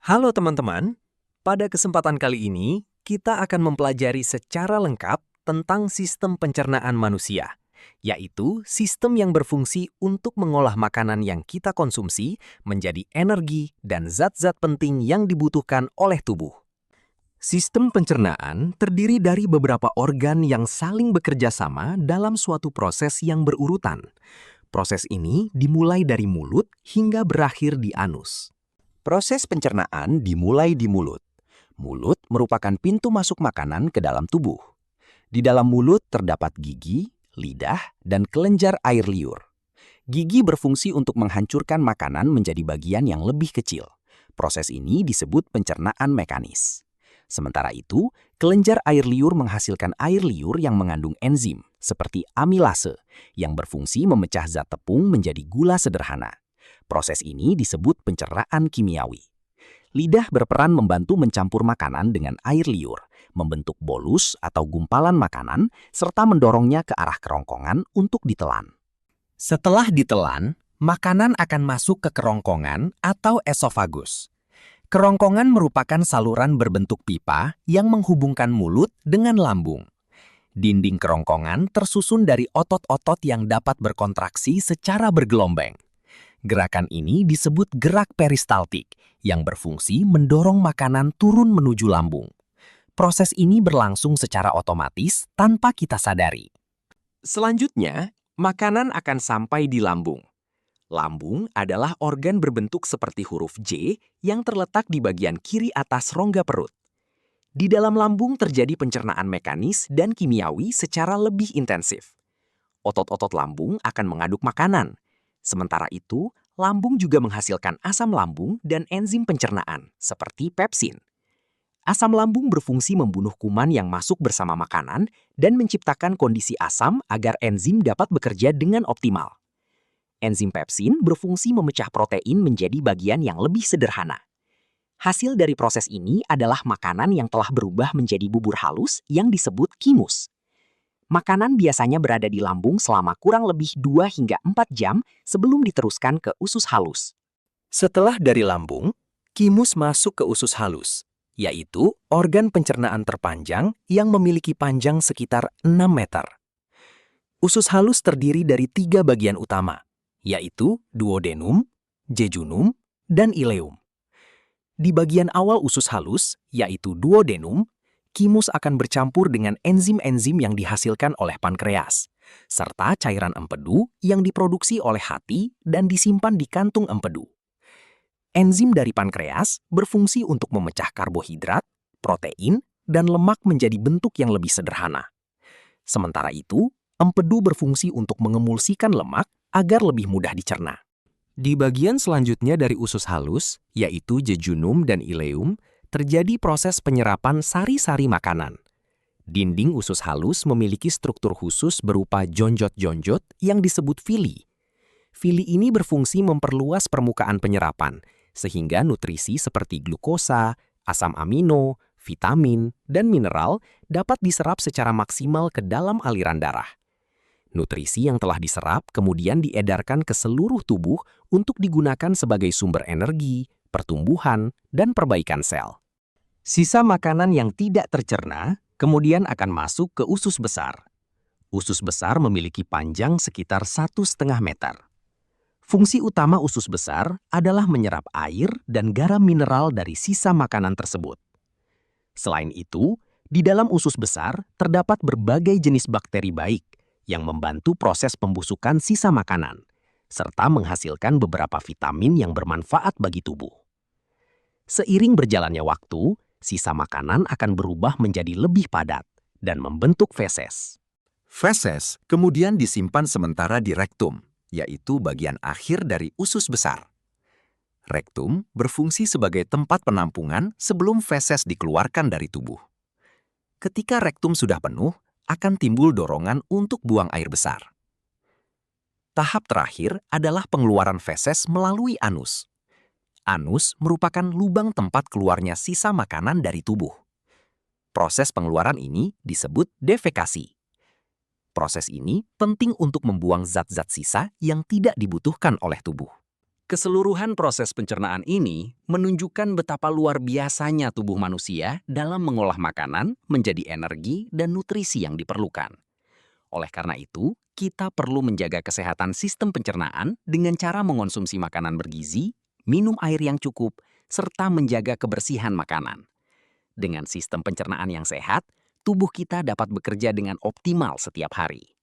Halo teman-teman, pada kesempatan kali ini kita akan mempelajari secara lengkap tentang sistem pencernaan manusia, yaitu sistem yang berfungsi untuk mengolah makanan yang kita konsumsi menjadi energi dan zat-zat penting yang dibutuhkan oleh tubuh. Sistem pencernaan terdiri dari beberapa organ yang saling bekerja sama dalam suatu proses yang berurutan. Proses ini dimulai dari mulut hingga berakhir di anus. Proses pencernaan dimulai di mulut. Mulut merupakan pintu masuk makanan ke dalam tubuh. Di dalam mulut terdapat gigi, lidah, dan kelenjar air liur. Gigi berfungsi untuk menghancurkan makanan menjadi bagian yang lebih kecil. Proses ini disebut pencernaan mekanis. Sementara itu, kelenjar air liur menghasilkan air liur yang mengandung enzim, seperti amilase, yang berfungsi memecah zat tepung menjadi gula sederhana. Proses ini disebut pencernaan kimiawi. Lidah berperan membantu mencampur makanan dengan air liur, membentuk bolus atau gumpalan makanan, serta mendorongnya ke arah kerongkongan untuk ditelan. Setelah ditelan, makanan akan masuk ke kerongkongan atau esofagus. Kerongkongan merupakan saluran berbentuk pipa yang menghubungkan mulut dengan lambung. Dinding kerongkongan tersusun dari otot-otot yang dapat berkontraksi secara bergelombang. Gerakan ini disebut gerak peristaltik yang berfungsi mendorong makanan turun menuju lambung. Proses ini berlangsung secara otomatis tanpa kita sadari. Selanjutnya, makanan akan sampai di lambung. Lambung adalah organ berbentuk seperti huruf J yang terletak di bagian kiri atas rongga perut. Di dalam lambung terjadi pencernaan mekanis dan kimiawi secara lebih intensif. Otot-otot lambung akan mengaduk makanan. Sementara itu, lambung juga menghasilkan asam lambung dan enzim pencernaan, seperti pepsin. Asam lambung berfungsi membunuh kuman yang masuk bersama makanan dan menciptakan kondisi asam agar enzim dapat bekerja dengan optimal. Enzim pepsin berfungsi memecah protein menjadi bagian yang lebih sederhana. Hasil dari proses ini adalah makanan yang telah berubah menjadi bubur halus yang disebut chymus. Makanan biasanya berada di lambung selama kurang lebih 2 hingga 4 jam sebelum diteruskan ke usus halus. Setelah dari lambung, chymus masuk ke usus halus, yaitu organ pencernaan terpanjang yang memiliki panjang sekitar 6 meter. Usus halus terdiri dari 3 bagian utama, yaitu duodenum, jejunum, dan ileum. Di bagian awal usus halus, yaitu duodenum, chymus akan bercampur dengan enzim-enzim yang dihasilkan oleh pankreas, serta cairan empedu yang diproduksi oleh hati dan disimpan di kantung empedu. Enzim dari pankreas berfungsi untuk memecah karbohidrat, protein, dan lemak menjadi bentuk yang lebih sederhana. Sementara itu, empedu berfungsi untuk mengemulsikan lemak agar lebih mudah dicerna. Di bagian selanjutnya dari usus halus, yaitu jejunum dan ileum, terjadi proses penyerapan sari-sari makanan. Dinding usus halus memiliki struktur khusus berupa jonjot-jonjot yang disebut vili. Vili ini berfungsi memperluas permukaan penyerapan, sehingga nutrisi seperti glukosa, asam amino, vitamin, dan mineral dapat diserap secara maksimal ke dalam aliran darah. Nutrisi yang telah diserap kemudian diedarkan ke seluruh tubuh untuk digunakan sebagai sumber energi, pertumbuhan, dan perbaikan sel. Sisa makanan yang tidak tercerna kemudian akan masuk ke usus besar. Usus besar memiliki panjang sekitar 1,5 meter. Fungsi utama usus besar adalah menyerap air dan garam mineral dari sisa makanan tersebut. Selain itu, di dalam usus besar terdapat berbagai jenis bakteri baik yang membantu proses pembusukan sisa makanan, serta menghasilkan beberapa vitamin yang bermanfaat bagi tubuh. Seiring berjalannya waktu, sisa makanan akan berubah menjadi lebih padat dan membentuk feses. Feses kemudian disimpan sementara di rektum, yaitu bagian akhir dari usus besar. Rektum berfungsi sebagai tempat penampungan sebelum feses dikeluarkan dari tubuh. Ketika rektum sudah penuh, akan timbul dorongan untuk buang air besar. Tahap terakhir adalah pengeluaran feses melalui anus. Anus merupakan lubang tempat keluarnya sisa makanan dari tubuh. Proses pengeluaran ini disebut defekasi. Proses ini penting untuk membuang zat-zat sisa yang tidak dibutuhkan oleh tubuh. Keseluruhan proses pencernaan ini menunjukkan betapa luar biasanya tubuh manusia dalam mengolah makanan menjadi energi dan nutrisi yang diperlukan. Oleh karena itu, kita perlu menjaga kesehatan sistem pencernaan dengan cara mengonsumsi makanan bergizi, minum air yang cukup, serta menjaga kebersihan makanan. Dengan sistem pencernaan yang sehat, tubuh kita dapat bekerja dengan optimal setiap hari.